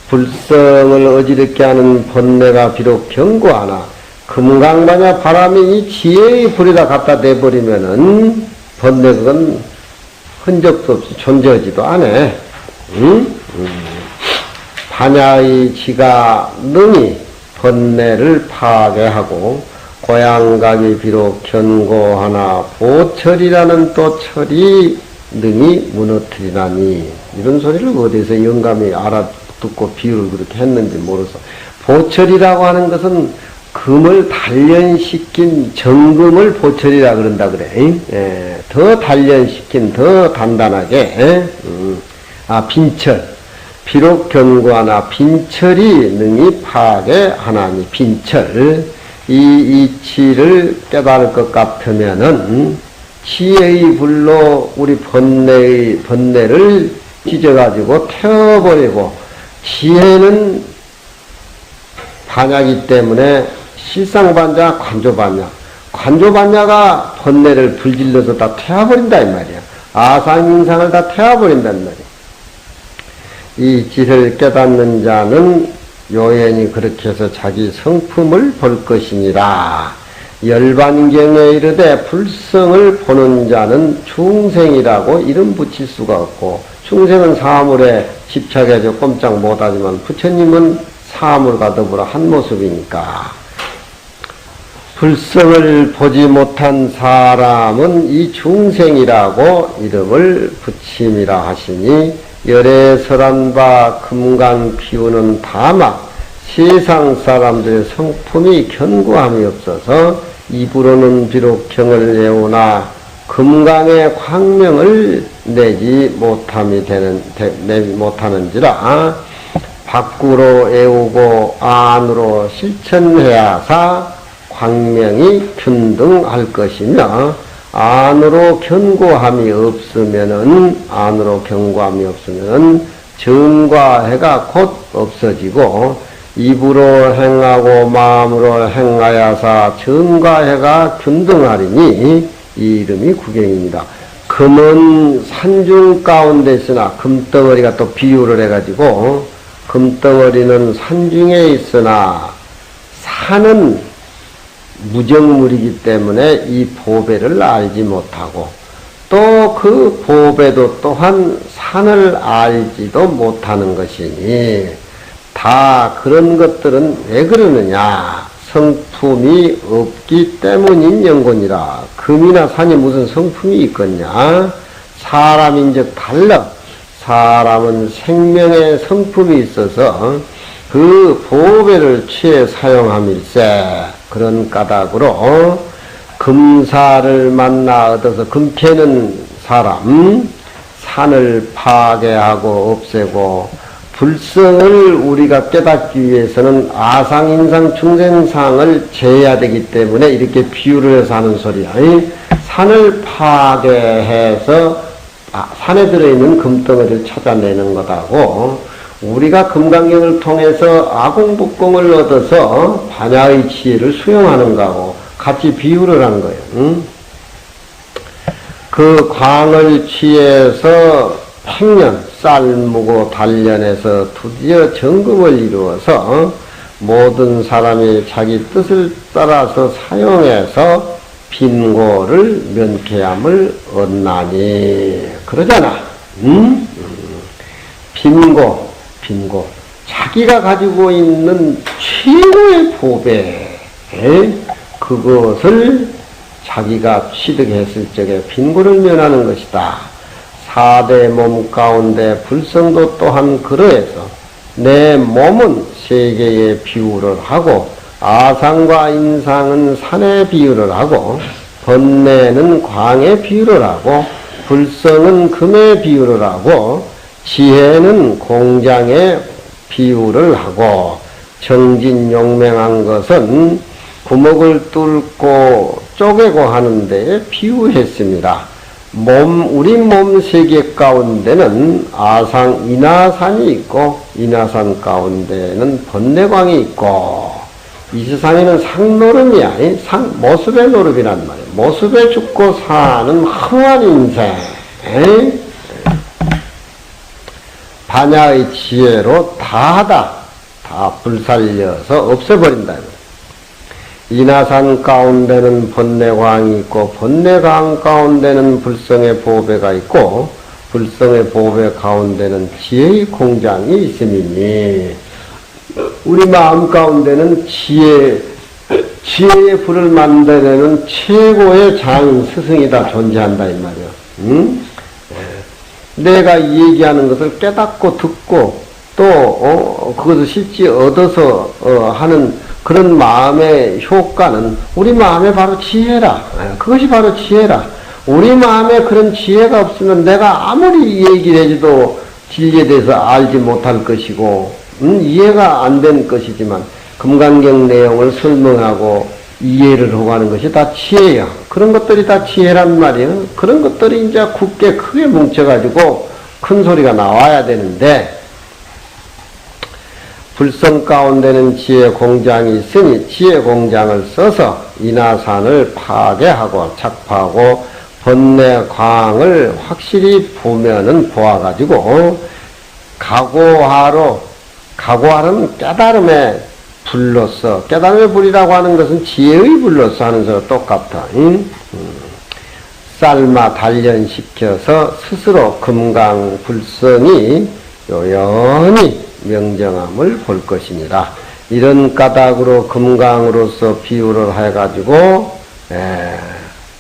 불성을 어지럽게 하는 번뇌가 비록 견고하나 금강마냐 바람이 이 지혜의 불에다 갖다 대버리면은 번뇌 그건 흔적도 없이 존재하지도 않아. 응? 반야의 지가 능히 번뇌를 파괴하고, 고향각이 비록 견고하나 보철이라는 또 철이 능히 무너뜨리나니, 이런 소리를 어디서 영감이 알아듣고 비유를 그렇게 했는지 모르서. 보철이라고 하는 것은 금을 단련시킨 정금을 보철이라 그런다 그래. 예, 더 단련시킨 더 단단하게. 빈철. 비록 견고하나 빈철이 능히 파괴하나니, 빈철. 이 이치를 깨달을 것 같으면은 지혜의 불로 우리 번뇌를 찢어가지고 태워버리고, 지혜는 반야기 때문에 실상반야, 관조반야. 관조반야가 번뇌를 불질러서 다 태워버린다 이 말이야. 아상인상을 다 태워버린단 말이야. 이 지를 깨닫는 자는 요연히 그렇게 해서 자기 성품을 볼 것이니라. 열반경에 이르되 불성을 보는 자는 중생이라고 이름 붙일 수가 없고, 중생은 사물에 집착해서 꼼짝 못하지만 부처님은 사물과 더불어 한 모습이니까, 불성을 보지 못한 사람은 이 중생이라고 이름을 붙임이라 하시니, 열에 설한 바 금강 피우는 다막 세상 사람들의 성품이 견고함이 없어서 입으로는 비록 경을 외우나 금강의 광명을 내지 못하는지라 밖으로 애우고 안으로 실천해야사 광명이 균등할 것이며, 안으로 견고함이 없으면은 정과 해가 곧 없어지고, 입으로 행하고 마음으로 행하야사 정과 해가 균등하리니 이 이름이 구경입니다. 금은 산중 가운데 있으나, 금덩어리가 또 비유를 해가지고, 금덩어리는 산중에 있으나 산은 무정물이기 때문에 이 보배를 알지 못하고, 또 그 보배도 또한 산을 알지도 못하는 것이니, 다 그런 것들은 왜 그러느냐? 성품이 없기 때문인 연곤이라. 금이나 산이 무슨 성품이 있겠냐? 사람인즉 달라. 사람은 생명의 성품이 있어서 그 보배를 취해 사용함일세. 그런 까닭으로 금사를 만나 얻어서 금캐는 사람, 산을 파괴하고 없애고, 불성을 우리가 깨닫기 위해서는 아상, 인상, 중생상을 제해야 되기 때문에 이렇게 비유를 해서 하는 소리야. 산을 파괴해서 산에 들어있는 금덩어리를 찾아내는 것하고, 우리가 금강경을 통해서 아공복공을 얻어서 반야의 지혜를 수용하는 거하고 같이 비유를 한 거예요. 응? 그 광을 취해서 행년, 쌀무고 단련해서 드디어 정금을 이루어서 모든 사람이 자기 뜻을 따라서 사용해서 빈고를 면케함을 얻나니 그러잖아. 응? 빈고. 자기가 가지고 있는 최고의 보배, 그것을 자기가 취득했을 적에 빈고를 면하는 것이다. 4대 몸 가운데 불성도 또한 그러해서 내 몸은 세계에 비유를 하고, 아상과 인상은 산에 비유를 하고, 번뇌는 광에 비유를 하고, 불성은 금에 비유를 하고, 지혜는 공장에 비유를 하고, 정진용맹한 것은 구멍을 뚫고 쪼개고 하는 데에 비유했습니다. 우리 몸 세계 가운데는 아상 인하산이 있고, 인하산 가운데는 번뇌광이 있고, 이 세상에는 상노름이야. 모습의 노름이란 말이야. 모습에 죽고 사는 허한 인생. 반야의 지혜로 다 불살려서 없애버린다. 인하산 가운데는 번뇌광이 있고, 번뇌광 가운데는 불성의 보배가 있고, 불성의 보배 가운데는 지혜의 공장이 있음이니, 우리 마음 가운데는 지혜의 불을 만들어내는 최고의 장인 스승이다 존재한다 이 말이야. 응? 내가 얘기하는 것을 깨닫고 듣고 또 그것을 실제 얻어서 하는 그런 마음의 효과는 우리 마음에 바로 지혜라. 그것이 바로 지혜라. 우리 마음에 그런 지혜가 없으면 내가 아무리 얘기를 해줘도 진리에 대해서 알지 못할 것이고 이해가 안 된 것이지만, 금강경 내용을 설명하고 이해를 하고 하는 것이 다 지혜야. 그런 것들이 다 지혜란 말이에요. 그런 것들이 이제 굳게 크게 뭉쳐가지고 큰 소리가 나와야 되는데, 불성 가운데는 지혜 공장이 있으니 지혜 공장을 써서 인하산을 파괴하고 착파하고 번뇌광을 확실히 보면은 보아가지고 각오하는 깨달음에 불로서 깨달음의 불이라고 하는 것은 지혜의 불로서 하는 거와 똑같아. 응? 삶아 단련시켜서 스스로 금강불성이 요연히 명정함을 볼 것이니라. 이런 까닭으로 금강으로서 비유를 해가지고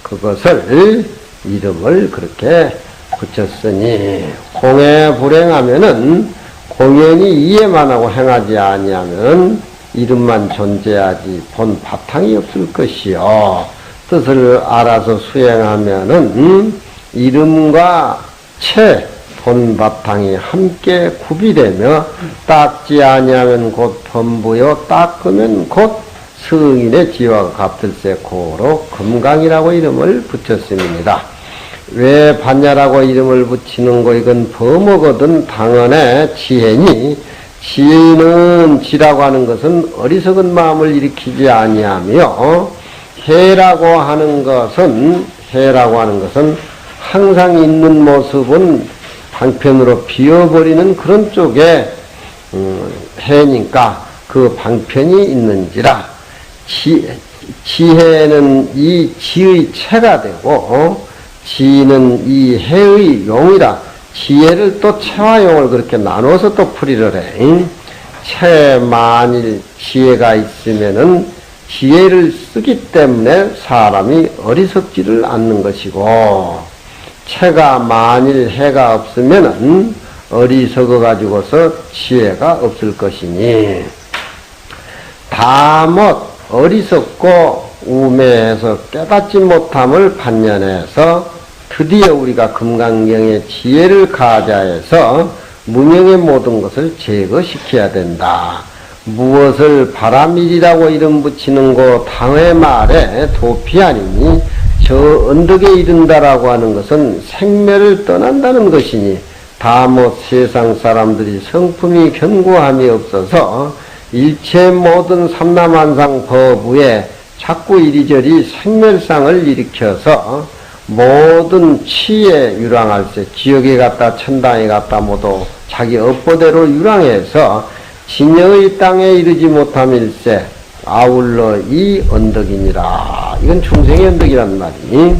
그것을 이름을 그렇게 붙였으니, 공에 불행하면은 공연히 이해만 하고 행하지 아니하면 이름만 존재하지 본 바탕이 없을 것이요. 뜻을 알아서 수행하면은 이름과 본 바탕이 함께 구비되며 닦지 아니하면 곧 범부요, 닦으면 곧 승인의 지와 같을세. 고로 금강이라고 이름을 붙였습니다. 왜 반야라고 이름을 붙이는 거? 이건 범어거든 당연의 지혜니, 지혜는 지라고 하는 것은 어리석은 마음을 일으키지 아니하며, 해라고 하는 것은 항상 있는 모습은 방편으로 비워버리는 그런 쪽에 해니까 그 방편이 있는지라. 지혜는 이 지의 체가 되고 지는 이 해의 용이라. 지혜를 또 체와 용을 그렇게 나눠서 또 풀이를 해. 체 만일 지혜가 있으면은 지혜를 쓰기 때문에 사람이 어리석지를 않는 것이고, 체가 만일 해가 없으면은 어리석어 가지고서 지혜가 없을 것이니, 다못 어리석고 우매해서 깨닫지 못함을 반면해서 드디어 우리가 금강경의 지혜를 가자해서 무명의 모든 것을 제거시켜야 된다. 무엇을 바람일이라고 이름 붙이는 거 당회 말에 도피 아니니, 저 언덕에 이른다라고 하는 것은 생매를 떠난다는 것이니, 다못 세상 사람들이 성품이 견고함이 없어서 일체 모든 삼라만상 법위에 자꾸 이리저리 생멸상을 일으켜서 모든 치에 유랑할세. 지옥에 갔다 천당에 갔다 모두 자기 업보대로 유랑해서 진여의 땅에 이르지 못함일세. 아울러 이 언덕이니라. 이건 중생의 언덕이란 말이니,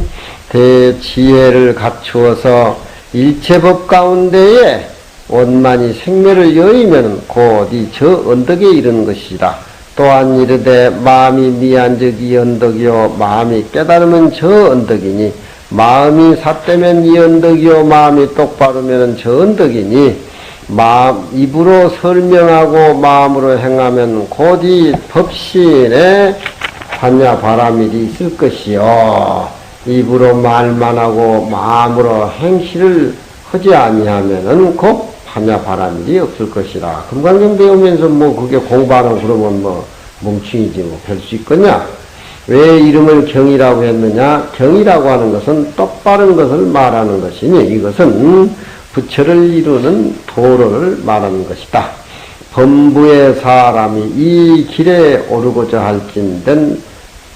대지혜를 갖추어서 일체법 가운데에 원만히 생멸을 여의면 곧 이 저 언덕에 이르는 것이다. 또한 이르되 마음이 미한즉 이 언덕이요, 마음이 깨달으면 저 언덕이니, 마음이 삿되면 이 언덕이요, 마음이 똑바르면 저 언덕이니, 입으로 설명하고 마음으로 행하면 곧 이 법신에 반야 바라밀이 있을 것이요. 입으로 말만 하고 마음으로 행실을 하지 아니하면은 곧 반야 바라밀이 없을 것이라. 금강경 배우면서 뭐 그게 공부하는 그러면 뭐 멍충이지 뭐 별 수 있겠냐? 왜 이름을 경이라고 했느냐? 경이라고 하는 것은 똑바른 것을 말하는 것이니, 이것은 부처를 이루는 도로를 말하는 것이다. 범부의 사람이 이 길에 오르고자 할진된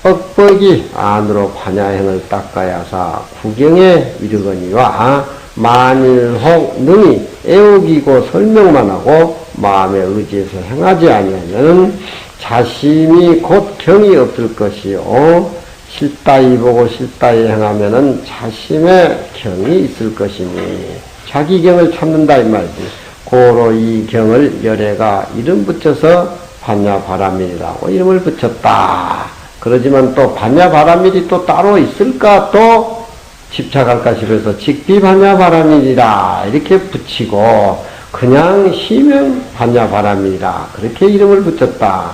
뻑뻑이 안으로 반야행을 닦아야사 구경에 이르거니와, 만일 혹 능히 애우기고 설명만 하고 마음에 의지해서 행하지 아니하면 자심이 곧 경이 없을 것이요, 실다이 보고 실다이 행하면은 자심의 경이 있을 것이니, 자기 경을 찾는다 이 말이지. 고로 이 경을 열애가 이름 붙여서 반야바라밀이라고 이름을 붙였다. 그러지만 또 반야바라밀이 또 따로 있을까 또 집착할까 싶어서 직비반야바라밀이라 이렇게 붙이고, 그냥 시명 반야바라밀이라 그렇게 이름을 붙였다.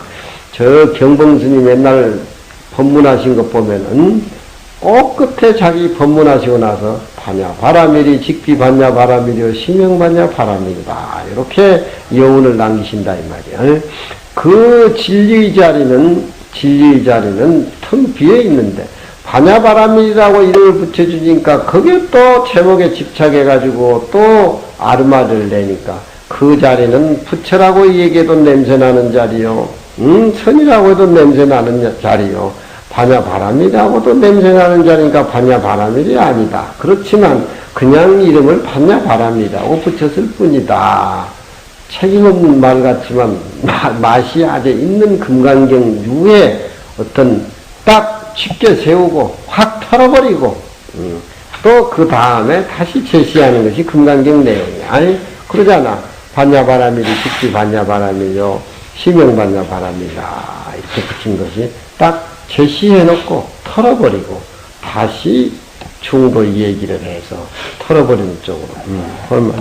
저 경봉스님 맨날 법문하신 것 보면은 꼭 끝에 자기 법문하시고 나서 반야바라밀이 직비반야바라밀이요 시명반야바라밀이다 이렇게 여운을 남기신다 이 말이야. 그 진리의 자리는 텅 비어 있는데 반야바라밀이라고 이름을 붙여주니까 그게 또 제목에 집착해가지고 또 아르마를 내니까 그 자리는 부처라고 얘기해도 냄새나는 자리요, 선이라고 해도 냄새나는 자리요, 반야바라밀이라고도 냄새나는 자리니까 반야바라밀이 아니다. 그렇지만 그냥 이름을 반야바라밀이라고 붙였을 뿐이다. 책임 없는 말 같지만 맛이 아주 있는 금강경 유에 어떤 딱 쉽게 세우고 확 털어버리고 또 그 다음에 다시 제시하는 것이 금강경 내용이야. 아니 그러잖아. 반야바라밀이 직지 반야바라밀요 심용반야바라밀이다 이렇게 붙인 것이 딱 제시해놓고 털어버리고 다시 충도 얘기를 해서 털어버리는 쪽으로. 그러면